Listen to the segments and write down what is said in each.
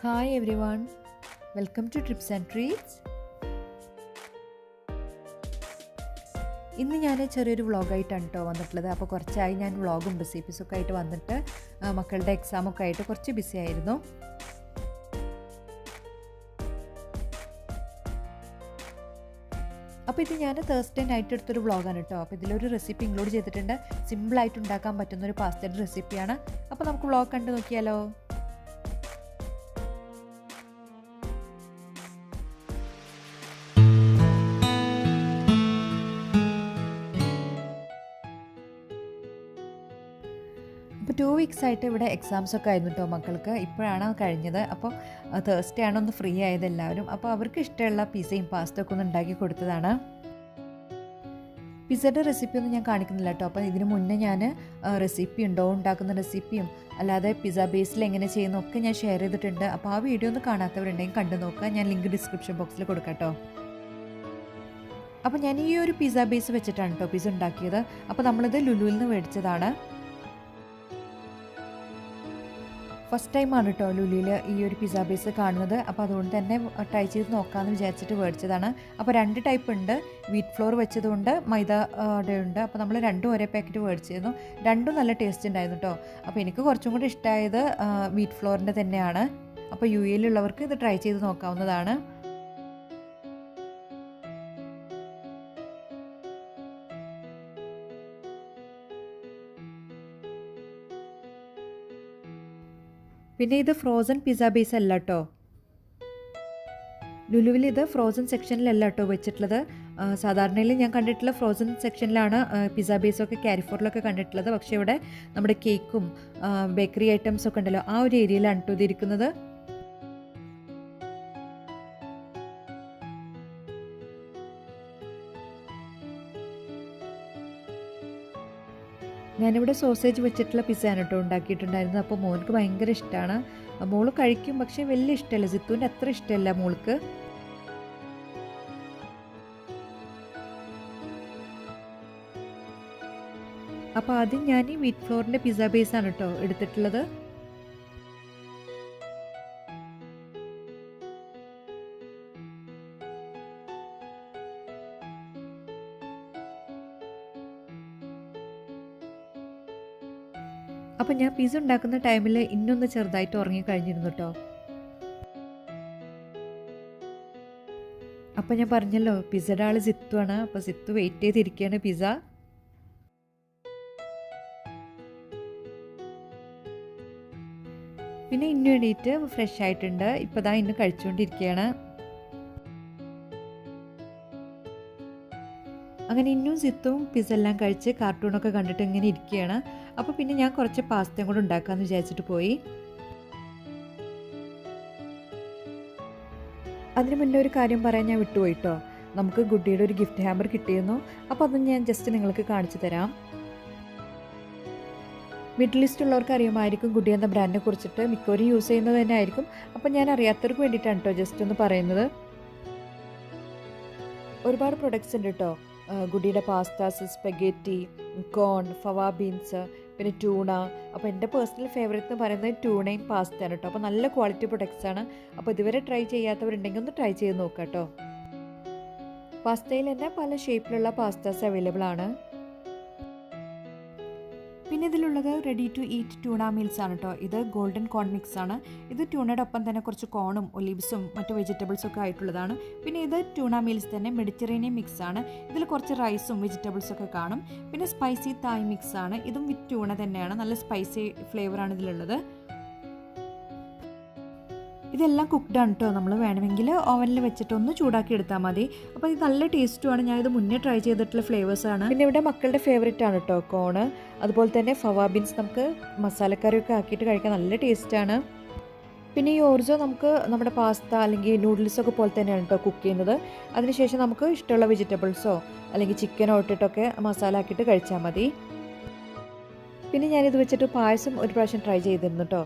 Hi everyone, welcome to Trips and Treats. ഇന്ന് ഞാൻ ചെറിയൊരു വ്ളോഗായിട്ടാണ് കേട്ടോ വന്നിട്ടുള്ളത്. അപ്പോൾ കുറച്ചായി ഞാൻ വ്ളോഗും റെസിപ്പീസൊക്കെ ആയിട്ട് വന്നിട്ട് മക്കളുടെ എക്സാമൊക്കെ ആയിട്ട് കുറച്ച് ബിസി ആയിരുന്നു. അപ്പോൾ ഇത് ഞാൻ തേഴ്സ്ഡേ നൈറ്റ് എടുത്തൊരു വ്ളോഗാണ് കേട്ടോ. അപ്പോൾ ഇതിലൊരു റെസിപ്പി ഇൻക്ലൂഡ് ചെയ്തിട്ടുണ്ട്. സിമ്പിളായിട്ട് ഉണ്ടാക്കാൻ പറ്റുന്നൊരു പാസ്തയുടെ റെസിപ്പിയാണ്. അപ്പോൾ നമുക്ക് വ്ളോഗ് കണ്ടു നോക്കിയാലോ. ഇപ്പോൾ 2 വീക്സ് ആയിട്ട് ഇവിടെ എക്സാംസൊക്കെ ആയിരുന്നു കേട്ടോ മക്കൾക്ക്. ഇപ്പോഴാണ് കഴിഞ്ഞത്. അപ്പോൾ തേഴ്സ്ഡേ ആണ് ഒന്ന് ഫ്രീ ആയത് എല്ലാവരും. അപ്പോൾ അവർക്ക് ഇഷ്ടമുള്ള പിസയും പാസ്തയൊക്കെ ഒന്ന് ഉണ്ടാക്കി കൊടുത്തതാണ്. പിസയുടെ റെസിപ്പിയൊന്നും ഞാൻ കാണിക്കുന്നില്ല കേട്ടോ. അപ്പോൾ ഇതിന് മുന്നേ ഞാൻ റെസിപ്പി ഉണ്ടോ ഉണ്ടാക്കുന്ന റെസിപ്പിയും അല്ലാതെ പിസ്സ ബേസിൽ എങ്ങനെ ചെയ്യുന്നതൊക്കെ ഞാൻ ഷെയർ ചെയ്തിട്ടുണ്ട്. അപ്പോൾ ആ വീഡിയോ ഒന്ന് കാണാത്തവരുണ്ടെങ്കിൽ കണ്ടു നോക്കുക. ഞാൻ ലിങ്ക് ഡിസ്ക്രിപ്ഷൻ ബോക്സിൽ കൊടുക്കാം കേട്ടോ. അപ്പോൾ ഞാൻ ഈ ഒരു പിസ്സ ബേസ് വെച്ചിട്ടാണ് കേട്ടോ പിസ്സ ഉണ്ടാക്കിയത്. അപ്പോൾ നമ്മളിത് ലുലുവിൽ നിന്ന് മേടിച്ചതാണ്. ഫസ്റ്റ് ടൈമാണ് കേട്ടോ ലുലുവിൽ ഈ ഒരു പിസ്സ ബേസ് കാണുന്നത്. അപ്പോൾ അതുകൊണ്ട് തന്നെ ട്രൈ ചെയ്ത് നോക്കാമെന്ന് വിചാരിച്ചിട്ട് മേടിച്ചതാണ്. അപ്പോൾ 2 ടൈപ്പ് ഉണ്ട്. വീറ്റ് ഫ്ലോർ വെച്ചതുകൊണ്ട് മൈദയുടെ ഉണ്ട്. അപ്പോൾ നമ്മൾ രണ്ടും ഒരേ പാക്കറ്റ് മേടിച്ചിരുന്നു. രണ്ടും നല്ല ടേസ്റ്റ് ഉണ്ടായിരുന്നു കേട്ടോ. അപ്പോൾ എനിക്ക് കുറച്ചും കൂടി ഇഷ്ടമായത് വീറ്റ് ഫ്ലോറിൻ്റെ തന്നെയാണ്. അപ്പോൾ UAE-ലുള്ളവർക്ക് ഇത് ട്രൈ ചെയ്ത് നോക്കാവുന്നതാണ്. പിന്നെ ഇത് ഫ്രോസൺ പിസ്സ ബേസ് അല്ല കേട്ടോ. ലുലുവിൽ ഇത് ഫ്രോസൺ സെക്ഷനിലല്ല കേട്ടോ വെച്ചിട്ടുള്ളത്. സാധാരണയിൽ ഞാൻ കണ്ടിട്ടുള്ള ഫ്രോസൺ സെക്ഷനിലാണ് പിസ്സ ബേസൊക്കെ കാരിഫോറിലൊക്കെ കണ്ടിട്ടുള്ളത്. പക്ഷേ ഇവിടെ നമ്മുടെ കേക്കും ബേക്കറി ഐറ്റംസ് ഒക്കെ ഉണ്ടല്ലോ, ആ ഒരു ഏരിയയിലാണ് കേട്ടോ ഇതിരിക്കുന്നത്. ഞാനിവിടെ സോസേജ് വെച്ചിട്ടുള്ള പിസ്സയാണ് കേട്ടോ ഉണ്ടാക്കിയിട്ടുണ്ടായിരുന്നത്. അപ്പോൾ മോൾക്ക് ഭയങ്കര ഇഷ്ടമാണ്. മോള് കഴിക്കും, പക്ഷേ വലിയ ഇഷ്ടമല്ല. സിത്തുവിൻ്റെ അത്ര ഇഷ്ടമല്ല മോൾക്ക്. അപ്പോൾ ആദ്യം ഞാൻ ഈ വീറ്റ് ഫ്ലോറിൻ്റെ പിസ്സ ബേസാണ് കേട്ടോ എടുത്തിട്ടുള്ളത്. അപ്പോൾ ഞാൻ പിസ്സ ഉണ്ടാക്കുന്ന ടൈമിൽ ഇന്നൊന്ന് ചെറുതായിട്ട് ഉറങ്ങിക്കഴിഞ്ഞിരുന്നു കേട്ടോ. അപ്പോൾ ഞാൻ പറഞ്ഞല്ലോ പിസ്സയുടെ ആൾ സിത്തുവാണ്. അപ്പോൾ സിത്തു വെയിറ്റ് ചെയ്തിരിക്കുകയാണ് പിസ്സ. പിന്നെ ഇന്നു വേണ്ടിയിട്ട് ഫ്രഷ് ആയിട്ടുണ്ട്. ഇപ്പോൾ ദാ ഇന്ന് കഴിച്ചുകൊണ്ടിരിക്കുകയാണ്. അങ്ങനെ ഇന്നും സിത്തും പിസ്സ എല്ലാം കഴിച്ച് കാർട്ടൂണൊക്കെ കണ്ടിട്ട് ഇങ്ങനെ ഇരിക്കുകയാണ്. അപ്പോൾ പിന്നെ ഞാൻ കുറച്ച് പാസ്തയും കൂടെ ഉണ്ടാക്കാമെന്ന് വിചാരിച്ചിട്ട് പോയി. അതിന് മുന്നേ ഒരു കാര്യം പറയാൻ ഞാൻ വിട്ടുപോയിട്ടോ. നമുക്ക് ഗുഡിയുടെ ഒരു ഗിഫ്റ്റ് ഹാമ്പർ കിട്ടിയിരുന്നു. അപ്പോൾ അതും ഞാൻ ജസ്റ്റ് നിങ്ങൾക്ക് കാണിച്ചു തരാം. മിഡിൽ ഈസ്റ്റ് ഉള്ളവർക്ക് അറിയുമായിരിക്കും ഗുഡി എന്ന ബ്രാൻഡിനെ കുറിച്ചിട്ട്. മിക്കവരും യൂസ് ചെയ്യുന്നത് തന്നെ ആയിരിക്കും. അപ്പോൾ ഞാൻ അറിയാത്തവർക്ക് വേണ്ടിയിട്ടാണ് കേട്ടോ ജസ്റ്റ് ഒന്ന് പറയുന്നത്. ഒരുപാട് പ്രൊഡക്ട്സ് ഉണ്ട് കേട്ടോ. ഗുഡിയുടെ പാസ്താസ്, സ്പെഗറ്റി, കോൺ, ഫവാ ബീൻസ്, പിന്നെ ട്യൂണ. അപ്പോൾ എൻ്റെ പേഴ്സണൽ ഫേവറേറ്റ് എന്ന് പറയുന്നത് ട്യൂണയും പാസ്തയാണ് കേട്ടോ. അപ്പോൾ നല്ല ക്വാളിറ്റി പ്രൊഡക്ട്സാണ്. അപ്പോൾ ഇതുവരെ ട്രൈ ചെയ്യാത്തവരുണ്ടെങ്കിൽ ഒന്ന് ട്രൈ ചെയ്ത് നോക്കാം കേട്ടോ. പാസ്തയിൽ തന്നെ പല ഷേപ്പിലുള്ള പാസ്താസ് അവൈലബിൾ ആണ്. പിന്നെ ഇതിലുള്ളത് ready to eat tuna meals ആണ് കേട്ടോ. ഇത് ഗോൾഡൻ കോൺ മിക്സ് ആണ്. ഇത് ട്യൂണയുടെ ഒപ്പം തന്നെ കുറച്ച് കോണും ഒലീവ്സും മറ്റു വെജിറ്റബിൾസും ഒക്കെ ആയിട്ടുള്ളതാണ്. പിന്നെ ഇത് ട്യൂണ മീൽസ് തന്നെ മെഡിറ്ററേനിയൻ മിക്സ് ആണ്. ഇതിൽ കുറച്ച് റൈസും വെജിറ്റബിൾസും ഒക്കെ കാണും. പിന്നെ സ്പൈസി തായ് മിക്സ് ആണ്. ഇതും വിത്ത് ട്യൂണ തന്നെയാണ്. നല്ല സ്പൈസി ഫ്ലേവറാണ് ഇതിലുള്ളത്. ഇതെല്ലാം കുക്ക്ഡാണ് കേട്ടോ. നമ്മൾ വേണമെങ്കിൽ ഓവനിൽ വെച്ചിട്ട് ഒന്ന് ചൂടാക്കി എടുത്താൽ മതി. അപ്പോൾ ഇത് നല്ല ടേസ്റ്റുമാണ്. ഞാനിത് മുന്നേ ട്രൈ ചെയ്തിട്ടുള്ള ഫ്ലേവേഴ്സാണ്. പിന്നെ ഇവിടെ മക്കളുടെ ഫേവറേറ്റ് ആണ് കേട്ടോ കോണ്. അതുപോലെ തന്നെ ഫവാ ബീൻസ് നമുക്ക് മസാലക്കറിയൊക്കെ ആക്കിയിട്ട് കഴിക്കാൻ നല്ല ടേസ്റ്റാണ്. പിന്നെ ഈ ഓർജോ നമുക്ക് നമ്മുടെ പാസ്ത അല്ലെങ്കിൽ നൂഡിൽസൊക്കെ പോലെ തന്നെയാണ് കേട്ടോ കുക്ക് ചെയ്യുന്നത്. അതിനുശേഷം നമുക്ക് ഇഷ്ടമുള്ള വെജിറ്റബിൾസോ അല്ലെങ്കിൽ ചിക്കനോ ഇട്ടിട്ടൊക്കെ മസാല ആക്കിയിട്ട് കഴിച്ചാൽ മതി. പിന്നെ ഞാനിത് വെച്ചിട്ട് പായസം ഒരു പ്രാവശ്യം ട്രൈ ചെയ്തിരുന്നു കേട്ടോ.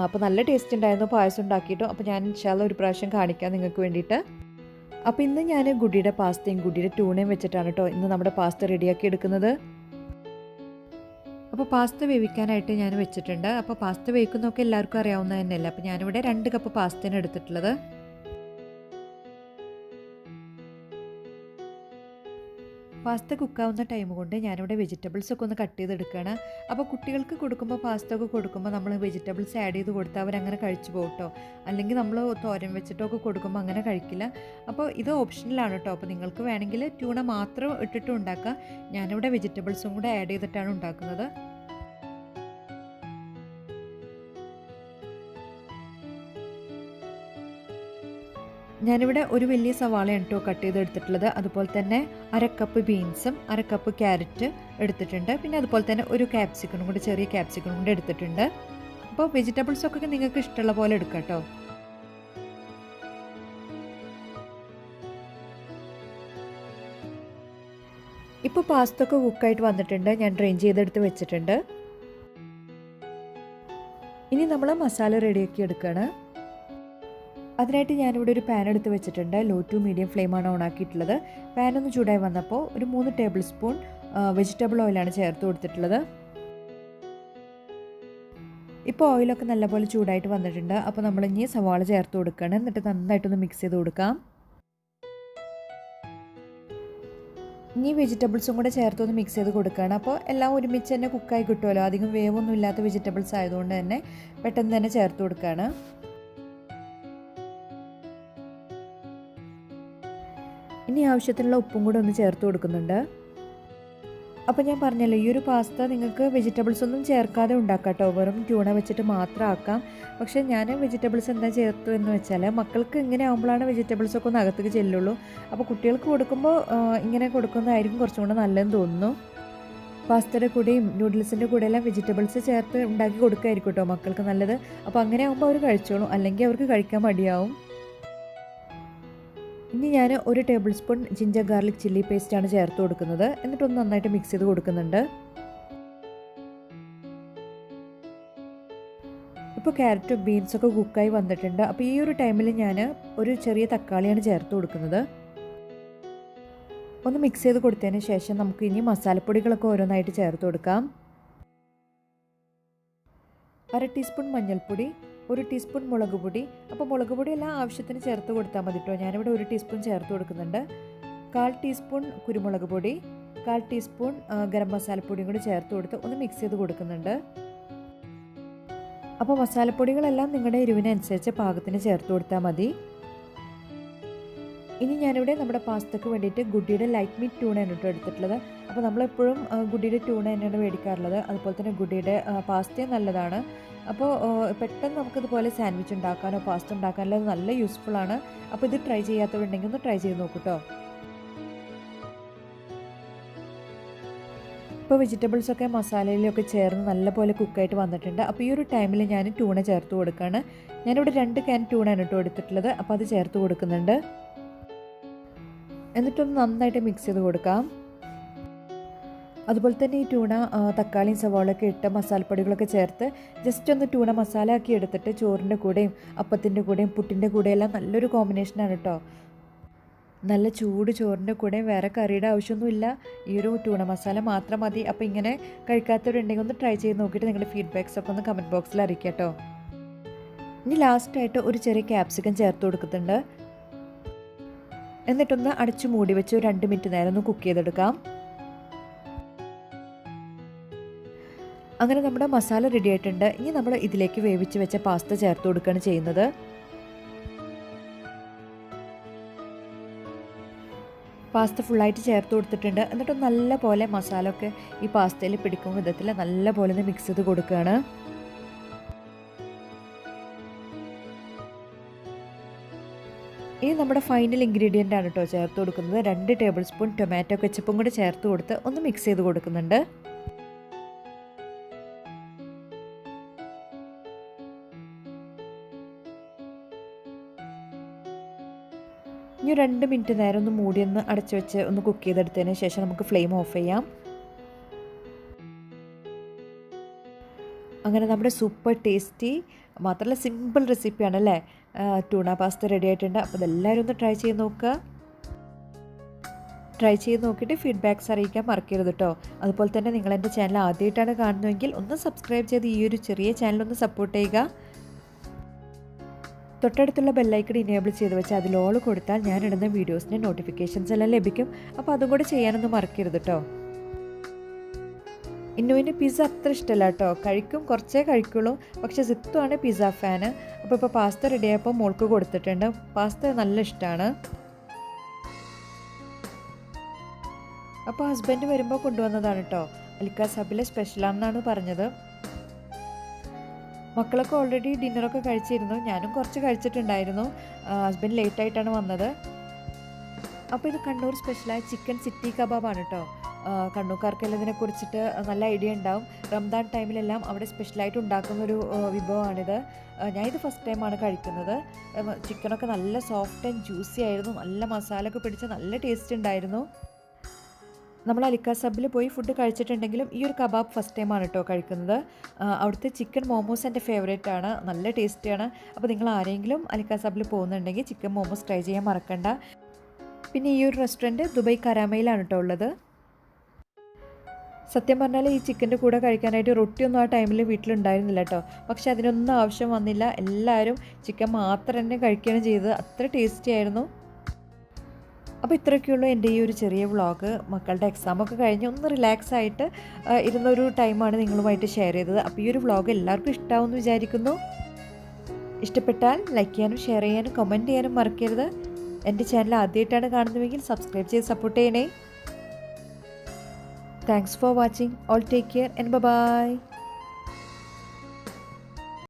അപ്പോൾ നല്ല ടേസ്റ്റ് ഉണ്ടായിരുന്നു പായസം ഉണ്ടാക്കിയിട്ടു. അപ്പോൾ ഞാൻ ഇൻഷാല്ല ഒരു പ്രാവശ്യം കാണിക്കാം നിങ്ങൾക്ക് വേണ്ടിയിട്ട്. അപ്പോൾ ഇന്ന് ഞാൻ ഗുഡിയുടെ പാസ്തയും ഗുഡിയുടെ ട്യൂണയും വെച്ചിട്ടാണ് കേട്ടോ ഇന്ന് നമ്മുടെ പാസ്ത റെഡിയാക്കി എടുക്കുന്നത്. അപ്പോൾ പാസ്ത വേവിക്കാനായിട്ട് ഞാൻ വെച്ചിട്ടുണ്ട്. അപ്പോൾ പാസ്ത വേവിക്കുന്നതൊക്കെ എല്ലാവർക്കും അറിയാവുന്നത് തന്നെയല്ലേ. അപ്പോൾ ഞാനിവിടെ 2 കപ്പ് പാസ്തയാണ് എടുത്തിട്ടുള്ളത്. പാസ്ത കുക്കാവുന്ന ടൈം കൊണ്ട് ഞാനിവിടെ വെജിറ്റബിൾസൊക്കെ ഒന്ന് കട്ട് ചെയ്തെടുക്കുകയാണ്. അപ്പോൾ കുട്ടികൾക്ക് കൊടുക്കുമ്പോൾ പാസ്ത ഒക്കെ കൊടുക്കുമ്പോൾ നമ്മൾ വെജിറ്റബിൾസ് ആഡ് ചെയ്ത് കൊടുത്താൽ അവരങ്ങനെ കഴിച്ചു പോകും കേട്ടോ. അല്ലെങ്കിൽ നമ്മൾ തോരൻ വെച്ചിട്ടൊക്കെ കൊടുക്കുമ്പോൾ അങ്ങനെ കഴിക്കില്ല. അപ്പോൾ ഇത് ഓപ്ഷണലാണ് കേട്ടോ. അപ്പോൾ നിങ്ങൾക്ക് വേണമെങ്കിൽ ട്യൂണ മാത്രം ഇട്ടിട്ടും ഉണ്ടാക്കാം. ഞാനിവിടെ വെജിറ്റബിൾസും കൂടെ ആഡ് ചെയ്തിട്ടാണ് ഉണ്ടാക്കുന്നത്. ഞാനിവിടെ ഒരു വലിയ സവാളയാണ് കേട്ടോ കട്ട് ചെയ്തെടുത്തിട്ടുള്ളത്. അതുപോലെ തന്നെ 1/2 കപ്പ് ബീൻസും 1/2 കപ്പ് ക്യാരറ്റ് എടുത്തിട്ടുണ്ട്. പിന്നെ അതുപോലെ തന്നെ ഒരു ക്യാപ്സിക്കണും കൂടി, ചെറിയ ക്യാപ്സിക്കണും കൂടി എടുത്തിട്ടുണ്ട്. അപ്പോൾ വെജിറ്റബിൾസൊക്കെ നിങ്ങൾക്ക് ഇഷ്ടമുള്ള പോലെ എടുക്കാം കേട്ടോ. ഇപ്പോൾ പാസ്ത ഒക്കെ കുക്കായിട്ട് വന്നിട്ടുണ്ട്. ഞാൻ ഡ്രെയിൻ ചെയ്തെടുത്ത് വെച്ചിട്ടുണ്ട്. ഇനി നമ്മൾ മസാല റെഡിയാക്കി എടുക്കുകയാണ്. അതിനായിട്ട് ഞാനിവിടെ ഒരു പാൻ എടുത്ത് വെച്ചിട്ടുണ്ട്. ലോ ടു മീഡിയം ഫ്ലെയിമാണ് ഓൺ ആക്കിയിട്ടുള്ളത്. പാൻ ഒന്ന് ചൂടായി വന്നപ്പോൾ ഒരു 3 ടേബിൾ സ്പൂൺ വെജിറ്റബിൾ ഓയിലാണ് ചേർത്ത് കൊടുത്തിട്ടുള്ളത്. ഇപ്പോൾ ഓയിലൊക്കെ നല്ലപോലെ ചൂടായിട്ട് വന്നിട്ടുണ്ട്. അപ്പോൾ നമ്മളിനി സവാള ചേർത്ത് കൊടുക്കണം. എന്നിട്ട് നന്നായിട്ടൊന്ന് മിക്സ് ചെയ്ത് കൊടുക്കാം. ഇനി വെജിറ്റബിൾസും കൂടെ ചേർത്തൊന്ന് മിക്സ് ചെയ്ത് കൊടുക്കുകയാണ്. അപ്പോൾ എല്ലാം ഒരുമിച്ച് തന്നെ കുക്കായി കിട്ടുമല്ലോ. അധികം വേവൊന്നും ഇല്ലാത്ത വെജിറ്റബിൾസ് ആയതുകൊണ്ട് തന്നെ പെട്ടെന്ന് തന്നെ ചേർത്ത് കൊടുക്കുകയാണ്. ഇനി ആവശ്യത്തിനുള്ള ഉപ്പും കൂടെ ഒന്ന് ചേർത്ത് കൊടുക്കുന്നുണ്ട്. അപ്പോൾ ഞാൻ പറഞ്ഞല്ലോ, ഈ ഒരു പാസ്ത നിങ്ങൾക്ക് വെജിറ്റബിൾസ് ഒന്നും ചേർക്കാതെ ഉണ്ടാക്കാം കേട്ടോ. വെറും ട്യൂണ വെച്ചിട്ട് മാത്രം ആക്കാം. പക്ഷേ ഞാൻ വെജിറ്റബിൾസ് എന്താ ചേർത്തു എന്ന് വെച്ചാൽ മക്കൾക്ക് ഇങ്ങനെ ആകുമ്പോഴാണ് വെജിറ്റബിൾസൊക്കെ ഒന്ന് അകത്തേക്ക് ചെല്ലുള്ളൂ. അപ്പോൾ കുട്ടികൾക്ക് കൊടുക്കുമ്പോൾ ഇങ്ങനെ കൊടുക്കുന്നതായിരിക്കും കുറച്ചും കൂടെ നല്ലതെന്ന് തോന്നുന്നു. പാസ്തയുടെ കൂടെയും നൂഡിൽസിൻ്റെ കൂടെ എല്ലാം വെജിറ്റബിൾസ് ചേർത്ത് ഉണ്ടാക്കി കൊടുക്കായിരിക്കും കേട്ടോ മക്കൾക്ക് നല്ലത്. അപ്പോൾ അങ്ങനെ ആകുമ്പോൾ അവർ കഴിച്ചോളും, അല്ലെങ്കിൽ അവർക്ക് കഴിക്കാൻ മടിയാവും. ഇനി ഞാൻ 1 tablespoon ginger garlic chilli പേസ്റ്റാണ് ചേർത്ത് കൊടുക്കുന്നത്. എന്നിട്ടൊന്ന് നന്നായിട്ട് മിക്സ് ചെയ്ത് കൊടുക്കുന്നുണ്ട്. ഇപ്പോൾ ക്യാരറ്റും ബീൻസൊക്കെ കുക്കായി വന്നിട്ടുണ്ട്. അപ്പോൾ ഈ ഒരു ടൈമിൽ ഞാൻ ഒരു ചെറിയ തക്കാളിയാണ് ചേർത്ത് കൊടുക്കുന്നത്. ഒന്ന് മിക്സ് ചെയ്ത് കൊടുത്തതിന് ശേഷം നമുക്ക് ഇനി മസാലപ്പൊടികളൊക്കെ ഓരോന്നായിട്ട് ചേർത്ത് കൊടുക്കാം. 1/2 ടീസ്പൂൺ മഞ്ഞൾപ്പൊടി, 1 ടീസ്പൂൺ മുളക് പൊടി. അപ്പോൾ മുളക് പൊടി എല്ലാം ആവശ്യത്തിന് ചേർത്ത് കൊടുത്താൽ മതി കേട്ടോ. ഞാനിവിടെ 1 ടീസ്പൂൺ ചേർത്ത് കൊടുക്കുന്നുണ്ട്. 1/4 ടീസ്പൂൺ കുരുമുളക് പൊടി, 1/4 ടീസ്പൂൺ ഗരം മസാലപ്പൊടിയും കൂടി ചേർത്ത് കൊടുത്ത് ഒന്ന് മിക്സ് ചെയ്ത് കൊടുക്കുന്നുണ്ട്. അപ്പോൾ മസാലപ്പൊടികളെല്ലാം നിങ്ങളുടെ എരിവിനനുസരിച്ച് പാകത്തിന് ചേർത്ത് കൊടുത്താൽ മതി. ഇനി ഞാനിവിടെ നമ്മുടെ പാസ്തക്ക് വേണ്ടിയിട്ട് ഗുഡിയുടെ ലൈറ്റ് മീറ്റ് ട്യൂണയാണ് കേട്ടോ എടുത്തിട്ടുള്ളത്. അപ്പോൾ നമ്മളെപ്പോഴും ഗുഡിയുടെ ട്യൂണ തന്നെയാണ് മേടിക്കാറുള്ളത്. അതുപോലെ തന്നെ ഗുഡിയുടെ പാസ്തയും നല്ലതാണ്. അപ്പോൾ പെട്ടെന്ന് നമുക്കിതുപോലെ സാൻഡ്വിച്ച് ഉണ്ടാക്കാനോ പാസ്ത ഉണ്ടാക്കാനോ നല്ല യൂസ്ഫുള്ളാണ്. അപ്പോൾ ഇത് ട്രൈ ചെയ്യാത്തവരുണ്ടെങ്കിൽ ഒന്ന് ട്രൈ ചെയ്ത് നോക്കൂ കേട്ടോ. ഇപ്പോൾ വെജിറ്റബിൾസൊക്കെ മസാലയിലൊക്കെ ചേർന്ന് നല്ലപോലെ കുക്കായിട്ട് വന്നിട്ടുണ്ട്. അപ്പോൾ ഈ ഒരു ടൈമിൽ ഞാൻ ട്യൂണ ചേർത്ത് കൊടുക്കുകയാണ്. ഞാനിവിടെ 2 ക്യാൻ ട്യൂണയാണ് കേട്ടോ എടുത്തിട്ടുള്ളത്. അപ്പോൾ അത് ചേർത്ത് കൊടുക്കുന്നുണ്ട്. എന്നിട്ടൊന്ന് നന്നായിട്ട് മിക്സ് ചെയ്ത് കൊടുക്കാം. അതുപോലെ തന്നെ ഈ ട്യൂണ തക്കാളിയും സവാളയൊക്കെ ഇട്ട് മസാലപ്പൊടികളൊക്കെ ചേർത്ത് ജസ്റ്റ് ഒന്ന് ട്യൂണ മസാല ആക്കി എടുത്തിട്ട് ചോറിൻ്റെ കൂടെയും അപ്പത്തിൻ്റെ കൂടെയും പുട്ടിൻ്റെ കൂടെയെല്ലാം നല്ലൊരു കോമ്പിനേഷനാണ് കേട്ടോ. നല്ല ചൂട് ചോറിൻ്റെ കൂടെയും വേറെ കറിയുടെ ആവശ്യമൊന്നുമില്ല. ഈ ഒരു ട്യൂണ മസാല മാത്രം മതി. അപ്പോൾ ഇങ്ങനെ കഴിക്കാത്തവരുണ്ടെങ്കിൽ ഒന്ന് ട്രൈ ചെയ്ത് നോക്കിയിട്ട് നിങ്ങളുടെ ഫീഡ്ബാക്സൊക്കെ ഒന്ന് കമൻറ്റ് ബോക്സിൽ അറിയിക്കാം കേട്ടോ. ഇനി ലാസ്റ്റായിട്ട് ഒരു ചെറിയ ക്യാപ്സിക്കം ചേർത്ത് കൊടുക്കുന്നുണ്ട്. എന്നിട്ടൊന്ന് അടച്ച് മൂടി വെച്ച് 2 മിനിറ്റ് നേരം ഒന്ന് കുക്ക് ചെയ്തെടുക്കാം. അങ്ങനെ നമ്മുടെ മസാല റെഡി ആയിട്ടുണ്ട്. ഇനി നമ്മൾ ഇതിലേക്ക് വേവിച്ച് വെച്ച പാസ്ത ചേർത്ത് കൊടുക്കുകയാണ് ചെയ്യുന്നത്. പാസ്ത ഫുള്ളായിട്ട് ചേർത്ത് കൊടുത്തിട്ടുണ്ട്. എന്നിട്ട് നല്ല പോലെ മസാല ഒക്കെ ഈ പാസ്തയിൽ പിടിക്കുന്ന വിധത്തിൽ നല്ല പോലെ ഒന്ന് മിക്സ് ചെയ്ത് കൊടുക്കുകയാണ്. ഇനി നമ്മുടെ ഫൈനൽ ഇൻഗ്രീഡിയൻ്റ് ആണ് കേട്ടോ ചേർത്ത് കൊടുക്കുന്നത്. 2 ടേബിൾ സ്പൂൺ ടൊമാറ്റോ കെച്ചപ്പും കൂടി ചേർത്ത് കൊടുത്ത് ഒന്ന് മിക്സ് ചെയ്ത് കൊടുക്കുന്നുണ്ട്. ഇനി 2 മിനിറ്റ് നേരം ഒന്ന് മൂടി ഒന്ന് അടച്ചു വെച്ച് ഒന്ന് കുക്ക് ചെയ്തെടുത്തതിന് ശേഷം നമുക്ക് ഫ്ലെയിം ഓഫ് ചെയ്യാം. അങ്ങനെ നമ്മുടെ സൂപ്പർ ടേസ്റ്റി മാത്രമല്ല സിമ്പിൾ ട്രൈ ചെയ്ത് നോക്കിയിട്ട് ഫീഡ്ബാക്ക്സ് അറിയിക്കാൻ മറക്കരുത് കേട്ടോ. അതുപോലെ തന്നെ നിങ്ങൾ എൻ്റെ ചാനൽ ആദ്യമായിട്ടാണ് കാണുന്നതെങ്കിൽ ഒന്ന് സബ്സ്ക്രൈബ് ചെയ്ത് ഈ ഒരു ചെറിയ ചാനലൊന്ന് സപ്പോർട്ട് ചെയ്യുക. തൊട്ടടുത്തുള്ള ബെല്ലൈക്കൺ ഇനേബിൾ ചെയ്ത് വെച്ച് അതിൽ ഓൾ കൊടുത്താൽ ഞാനിടുന്ന വീഡിയോസിൻ്റെ നോട്ടിഫിക്കേഷൻസ് എല്ലാം ലഭിക്കും. അപ്പോൾ അതും കൂടി ചെയ്യാനൊന്നും മറക്കരുത് കേട്ടോ. ഇന്നുവിന് പിസ്സ അത്ര ഇഷ്ടമല്ല കേട്ടോ, കഴിക്കും, കുറച്ചേ കഴിക്കുള്ളൂ. പക്ഷേ സിത്തുവാണ് പിസ്സ ഫാന്. അപ്പോൾ പാസ്ത റെഡിയായപ്പോൾ മോൾക്ക് കൊടുത്തിട്ടുണ്ട്. പാസ്ത നല്ല ഇഷ്ടമാണ്. അപ്പോൾ ഹസ്ബൻഡ് വരുമ്പോൾ കൊണ്ടുവന്നതാണ് കേട്ടോ. അലിക്ക സബിലെ സ്പെഷ്യലാണെന്നാണ് പറഞ്ഞത്. മക്കളൊക്കെ ഓൾറെഡി ഡിന്നറൊക്കെ കഴിച്ചിരുന്നു. ഞാനും കുറച്ച് കഴിച്ചിട്ടുണ്ടായിരുന്നു. ഹസ്ബൻഡ് ലേറ്റായിട്ടാണ് വന്നത്. അപ്പോൾ ഇത് കണ്ണൂർ സ്പെഷ്യലായ ചിക്കൻ സിറ്റി കബാബാണ് കേട്ടോ. കണ്ണൂർക്കാർക്കെല്ലാം ഇതിനെക്കുറിച്ചിട്ട് നല്ല ഐഡിയ ഉണ്ടാവും. റംദാൻ ടൈമിലെല്ലാം അവിടെ സ്പെഷ്യലായിട്ട് ഉണ്ടാക്കുന്നൊരു വിഭവമാണിത്. ഞാനിത് ഫസ്റ്റ് ടൈമാണ് കഴിക്കുന്നത്. ചിക്കനൊക്കെ നല്ല സോഫ്റ്റ് ആൻഡ് ജ്യൂസി ആയിരുന്നു. നല്ല മസാലയൊക്കെ പിടിച്ച് നല്ല ടേസ്റ്റ് ഉണ്ടായിരുന്നു. നമ്മൾ അലിക്ക സബിൽ പോയി ഫുഡ് കഴിച്ചിട്ടുണ്ടെങ്കിലും ഈ ഒരു കബാബ് ഫസ്റ്റ് ടൈമാണ് കേട്ടോ കഴിക്കുന്നത്. അവിടുത്തെ ചിക്കൻ മോമോസ് എൻ്റെ ഫേവറേറ്റ് ആണ്, നല്ല ടേസ്റ്റിയാണ്. അപ്പോൾ നിങ്ങൾ ആരെങ്കിലും അലിക്ക സബിൽ പോകുന്നുണ്ടെങ്കിൽ ചിക്കൻ മോമോസ് ട്രൈ ചെയ്യാൻ മറക്കണ്ട. പിന്നെ ഈ ഒരു റെസ്റ്റോറൻറ്റ് ദുബായ് കരാമയിലാണ് കേട്ടോ ഉള്ളത്. സത്യം പറഞ്ഞാൽ ഈ ചിക്കൻ്റെ കൂടെ കഴിക്കാനായിട്ട് റൊട്ടിയൊന്നും ആ ടൈമിൽ വീട്ടിലുണ്ടായിരുന്നില്ല കേട്ടോ. പക്ഷേ അതിനൊന്നും ആവശ്യം വന്നില്ല. എല്ലാവരും ചിക്കൻ മാത്രം തന്നെ കഴിക്കുകയാണ് ചെയ്തത്. അത്ര ടേസ്റ്റി ആയിരുന്നു. അപ്പോൾ ഇത്രയൊക്കെയുള്ളൂ എൻ്റെ ഈ ഒരു ചെറിയ വ്ളോഗ്. മക്കളുടെ എക്സാമൊക്കെ കഴിഞ്ഞ് ഒന്ന് റിലാക്സ് ആയിട്ട് ഇരുന്നൊരു ടൈമാണ് നിങ്ങളുമായിട്ട് ഷെയർ ചെയ്തത്. അപ്പോൾ ഈ ഒരു വ്ളോഗ് എല്ലാവർക്കും ഇഷ്ടമാവുമെന്ന് വിചാരിക്കുന്നു. ഇഷ്ടപ്പെട്ടാൽ ലൈക്ക് ചെയ്യാനും ഷെയർ ചെയ്യാനും കമൻറ്റ് ചെയ്യാനും മറക്കരുത്. എൻ്റെ ചാനൽ ആദ്യമായിട്ടാണ് കാണുന്നതെങ്കിൽ സബ്സ്ക്രൈബ് ചെയ്ത് സപ്പോർട്ട് ചെയ്യണേ. Thanks for watching. All take care and by.